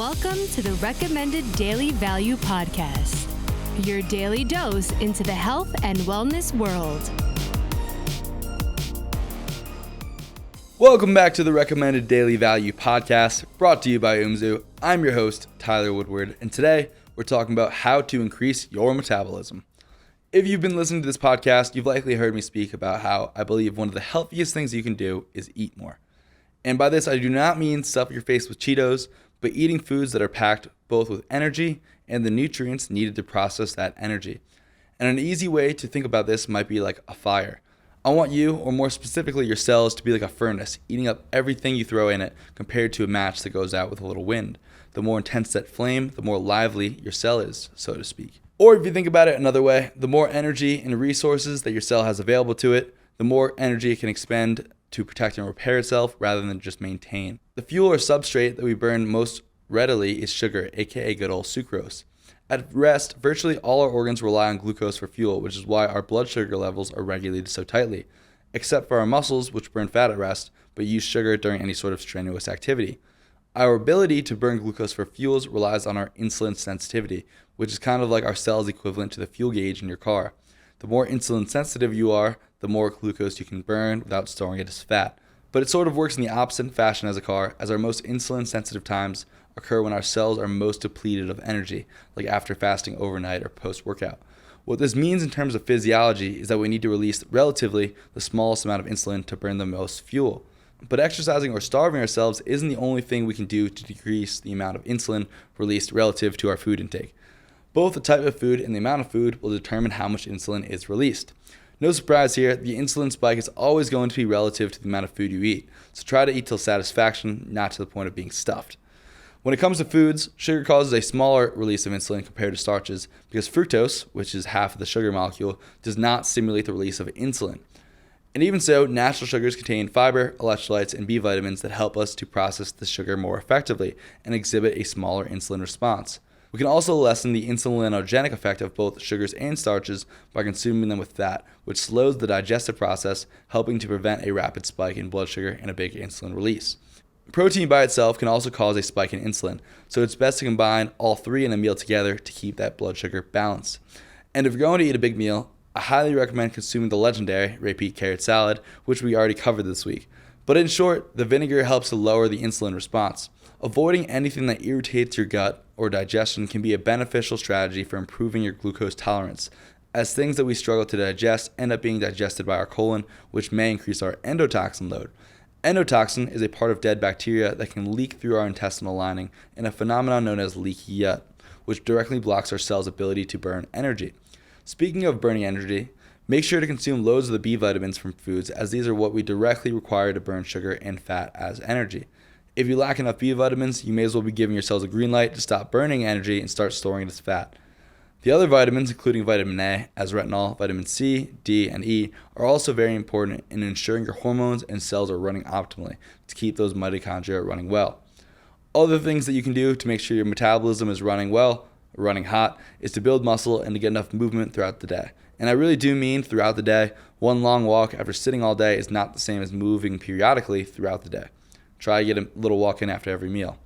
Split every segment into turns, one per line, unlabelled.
Welcome to the Recommended Daily Value Podcast, your daily dose into the health and wellness world.
Welcome back to the Recommended Daily Value Podcast, brought to you by Umzu. I'm your host, Tyler Woodward, and today we're talking about how to increase your metabolism. If you've been listening to this podcast, you've likely heard me speak about how I believe one of the healthiest things you can do is eat more. And by this, I do not mean stuff your face with Cheetos, but eating foods that are packed both with energy and the nutrients needed to process that energy. And an easy way to think about this might be like a fire. I want you, or more specifically your cells, to be like a furnace, eating up everything you throw in it compared to a match that goes out with a little wind. The more intense that flame, the more lively your cell is, so to speak. Or if you think about it another way, the more energy and resources that your cell has available to it, the more energy it can expend to protect and repair itself rather than just maintain. The fuel or substrate that we burn most readily is sugar, aka good old sucrose. At rest, virtually all our organs rely on glucose for fuel, which is why our blood sugar levels are regulated so tightly, except for our muscles, which burn fat at rest, but use sugar during any sort of strenuous activity. Our ability to burn glucose for fuels relies on our insulin sensitivity, which is kind of like our cell's equivalent to the fuel gauge in your car. The more insulin sensitive you are, the more glucose you can burn without storing it as fat. But it sort of works in the opposite fashion as a car, as our most insulin sensitive times occur when our cells are most depleted of energy, like after fasting overnight or post-workout. What this means in terms of physiology is that we need to release relatively the smallest amount of insulin to burn the most fuel. But exercising or starving ourselves isn't the only thing we can do to decrease the amount of insulin released relative to our food intake. Both the type of food and the amount of food will determine how much insulin is released. No surprise here, the insulin spike is always going to be relative to the amount of food you eat, so try to eat till satisfaction, not to the point of being stuffed. When it comes to foods, sugar causes a smaller release of insulin compared to starches because fructose, which is half of the sugar molecule, does not stimulate the release of insulin. And even so, natural sugars contain fiber, electrolytes, and B vitamins that help us to process the sugar more effectively and exhibit a smaller insulin response. We can also lessen the insulinogenic effect of both sugars and starches by consuming them with fat, which slows the digestive process, helping to prevent a rapid spike in blood sugar and a big insulin release. Protein by itself can also cause a spike in insulin, so it's best to combine all three in a meal together to keep that blood sugar balanced. And if you're going to eat a big meal, I highly recommend consuming the legendary repeat carrot salad, which we already covered this week. But in short, the vinegar helps to lower the insulin response. Avoiding anything that irritates your gut or digestion can be a beneficial strategy for improving your glucose tolerance, as things that we struggle to digest end up being digested by our colon, which may increase our endotoxin load. Endotoxin is a part of dead bacteria that can leak through our intestinal lining in a phenomenon known as leaky gut, which directly blocks our cells' ability to burn energy. Speaking of burning energy, make sure to consume loads of the B vitamins from foods, as these are what we directly require to burn sugar and fat as energy. If you lack enough B vitamins, you may as well be giving your cells a green light to stop burning energy and start storing it as fat. The other vitamins, including vitamin A, as retinol, vitamin C, D, and E, are also very important in ensuring your hormones and cells are running optimally to keep those mitochondria running well. Other things that you can do to make sure your metabolism is running well, running hot, is to build muscle and to get enough movement throughout the day. And I really do mean throughout the day. One long walk after sitting all day is not the same as moving periodically throughout the day. Try to get a little walk in after every meal.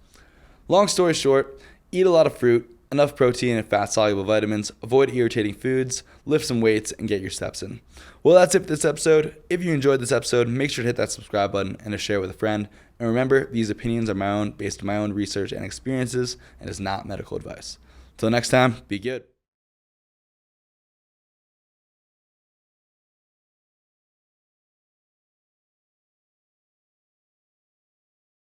Long story short, eat a lot of fruit, enough protein and fat-soluble vitamins, avoid irritating foods, lift some weights, and get your steps in. Well, that's it for this episode. If you enjoyed this episode, make sure to hit that subscribe button and to share it with a friend. And remember, these opinions are my own, based on my own research and experiences, and is not medical advice. Till next time, be good.